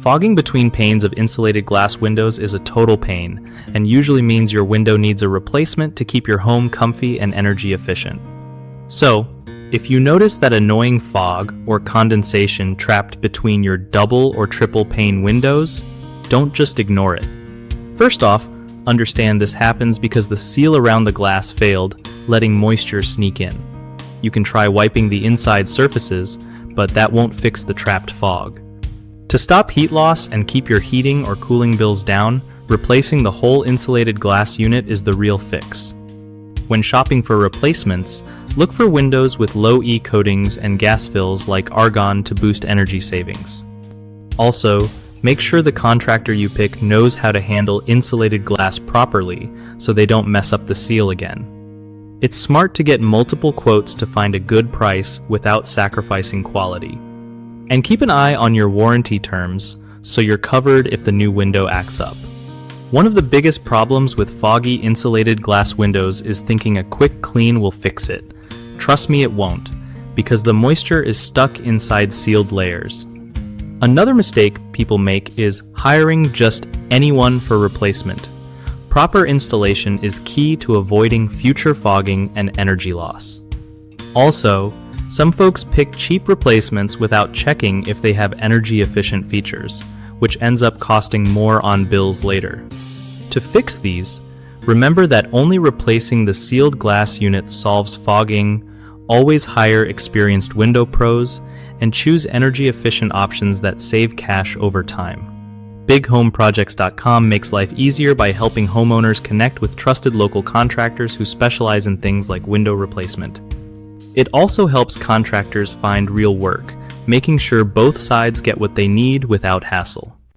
Fogging between panes of insulated glass windows is a total pain, and usually means your window needs a replacement to keep your home comfy and energy efficient. So, if you notice that annoying fog or condensation trapped between your double or triple pane windows, don't just ignore it. First off, understand this happens because the seal around the glass failed, letting moisture sneak in. You can try wiping the inside surfaces, but that won't fix the trapped fog. To stop heat loss and keep your heating or cooling bills down, replacing the whole insulated glass unit is the real fix. When shopping for replacements, look for windows with low E coatings and gas fills like argon to boost energy savings. Also, make sure the contractor you pick knows how to handle insulated glass properly so they don't mess up the seal again. It's smart to get multiple quotes to find a good price without sacrificing quality. And keep an eye on your warranty terms so you're covered if the new window acts up. One of the biggest problems with foggy insulated glass windows is thinking a quick clean will fix it. Trust me, it won't, because the moisture is stuck inside sealed layers. Another mistake people make is hiring just anyone for replacement. Proper installation is key to avoiding future fogging and energy loss. Also, some folks pick cheap replacements without checking if they have energy-efficient features, which ends up costing more on bills later. To fix these, remember that only replacing the sealed glass unit solves fogging, always hire experienced window pros, and choose energy-efficient options that save cash over time. BigHomeProjects.com makes life easier by helping homeowners connect with trusted local contractors who specialize in things like window replacement. It also helps contractors find real work, making sure both sides get what they need without hassle.